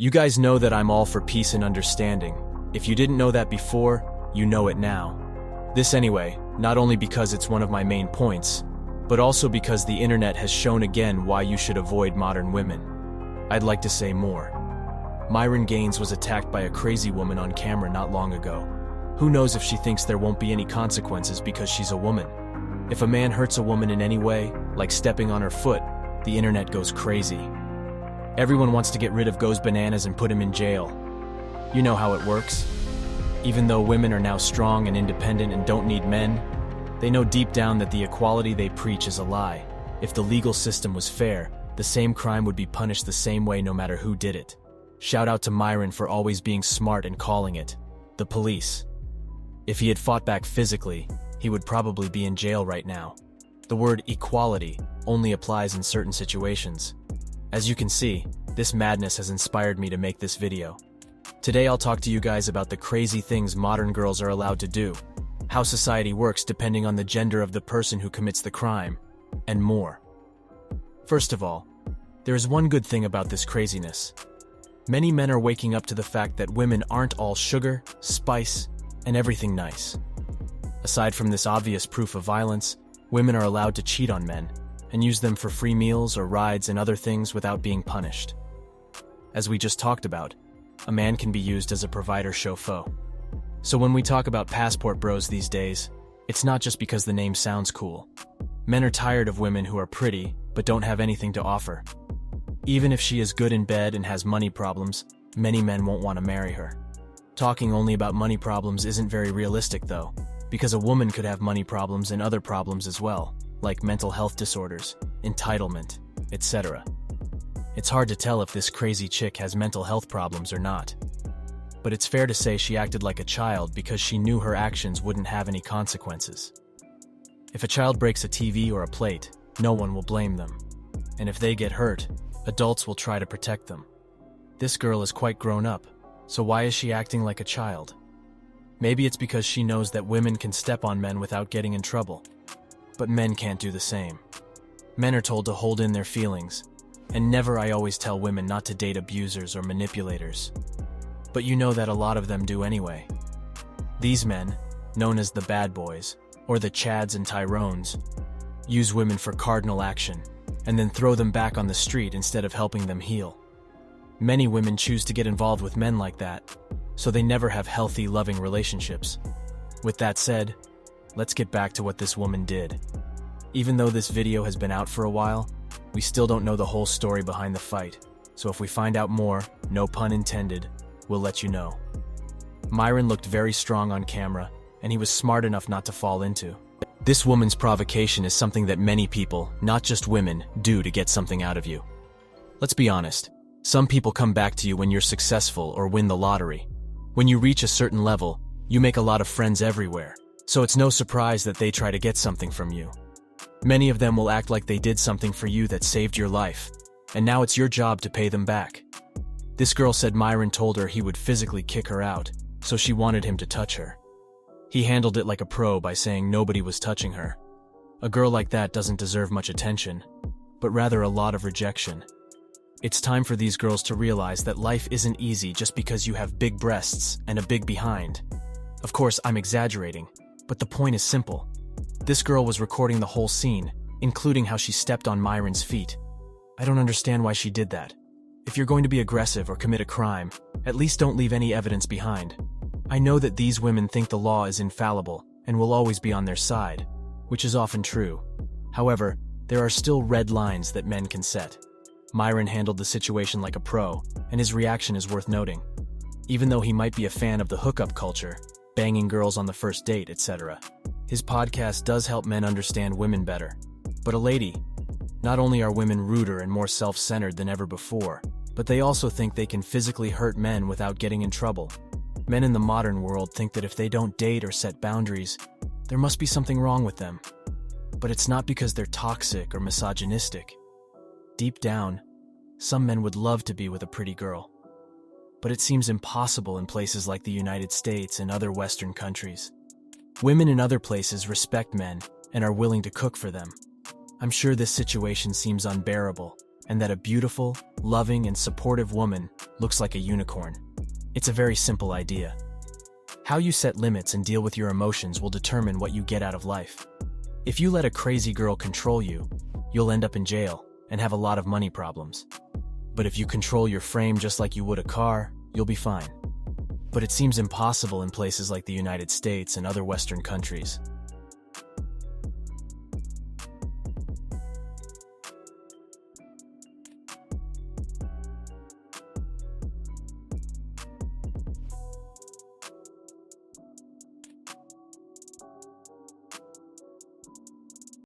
You guys know that I'm all for peace and understanding. If you didn't know that before, you know it now. This anyway, not only because it's one of my main points, but also because the internet has shown again why you should avoid modern women. I'd like to say more. Myron Gaines was attacked by a crazy woman on camera not long ago. Who knows if she thinks there won't be any consequences because she's a woman? If a man hurts a woman in any way, like stepping on her foot, the internet goes crazy. Everyone wants to get rid of Goes Bananas and put him in jail. You know how it works. Even though women are now strong and independent and don't need men, they know deep down that the equality they preach is a lie. If the legal system was fair, the same crime would be punished the same way no matter who did it. Shout out to Myron for always being smart and calling it the police. If he had fought back physically, he would probably be in jail right now. The word equality only applies in certain situations. As you can see, this madness has inspired me to make this video. Today I'll talk to you guys about the crazy things modern girls are allowed to do, how society works depending on the gender of the person who commits the crime, and more. First of all, there is one good thing about this craziness. Many men are waking up to the fact that women aren't all sugar, spice, and everything nice. Aside from this obvious proof of violence, women are allowed to cheat on men and use them for free meals or rides and other things without being punished. As we just talked about, a man can be used as a provider chauffeur. So when we talk about passport bros these days, it's not just because the name sounds cool. Men are tired of women who are pretty but don't have anything to offer. Even if she is good in bed and has money problems, many men won't want to marry her. Talking only about money problems isn't very realistic though, because a woman could have money problems and other problems as well, like mental health disorders, entitlement, etc. It's hard to tell if this crazy chick has mental health problems or not. But it's fair to say she acted like a child because she knew her actions wouldn't have any consequences. If a child breaks a TV or a plate, no one will blame them. And if they get hurt, adults will try to protect them. This girl is quite grown up, so why is she acting like a child? Maybe it's because she knows that women can step on men without getting in trouble. But men can't do the same. Men are told to hold in their feelings, and never I always tell women not to date abusers or manipulators. But you know that a lot of them do anyway. These men, known as the bad boys, or the Chads and Tyrones, use women for cardinal action, and then throw them back on the street instead of helping them heal. Many women choose to get involved with men like that, so they never have healthy, loving relationships. With that said, let's get back to what this woman did. Even though this video has been out for a while, we still don't know the whole story behind the fight, so if we find out more, no pun intended, we'll let you know. Myron looked very strong on camera, and he was smart enough not to fall into. This woman's provocation is something that many people, not just women, do to get something out of you. Let's be honest, some people come back to you when you're successful or win the lottery. When you reach a certain level, you make a lot of friends everywhere, so it's no surprise that they try to get something from you. Many of them will act like they did something for you that saved your life, and now it's your job to pay them back. This girl said Myron told her he would physically kick her out, so she wanted him to touch her. He handled it like a pro by saying nobody was touching her. A girl like that doesn't deserve much attention, but rather a lot of rejection. It's time for these girls to realize that life isn't easy just because you have big breasts and a big behind. Of course, I'm exaggerating, but the point is simple. This girl was recording the whole scene, including how she stepped on Myron's feet. I don't understand why she did that. If you're going to be aggressive or commit a crime, at least don't leave any evidence behind. I know that these women think the law is infallible and will always be on their side, which is often true. However, there are still red lines that men can set. Myron handled the situation like a pro, and his reaction is worth noting. Even though he might be a fan of the hookup culture, banging girls on the first date, etc., his podcast does help men understand women better. But a lady, not only are women ruder and more self-centered than ever before, but they also think they can physically hurt men without getting in trouble. Men in the modern world think that if they don't date or set boundaries, there must be something wrong with them. But it's not because they're toxic or misogynistic. Deep down, some men would love to be with a pretty girl. But it seems impossible in places like the United States and other Western countries. Women in other places respect men and are willing to cook for them. I'm sure this situation seems unbearable, and that a beautiful, loving, and supportive woman looks like a unicorn. It's a very simple idea. How you set limits and deal with your emotions will determine what you get out of life. If you let a crazy girl control you, you'll end up in jail and have a lot of money problems. But if you control your frame just like you would a car, you'll be fine. But it seems impossible in places like the United States and other Western countries.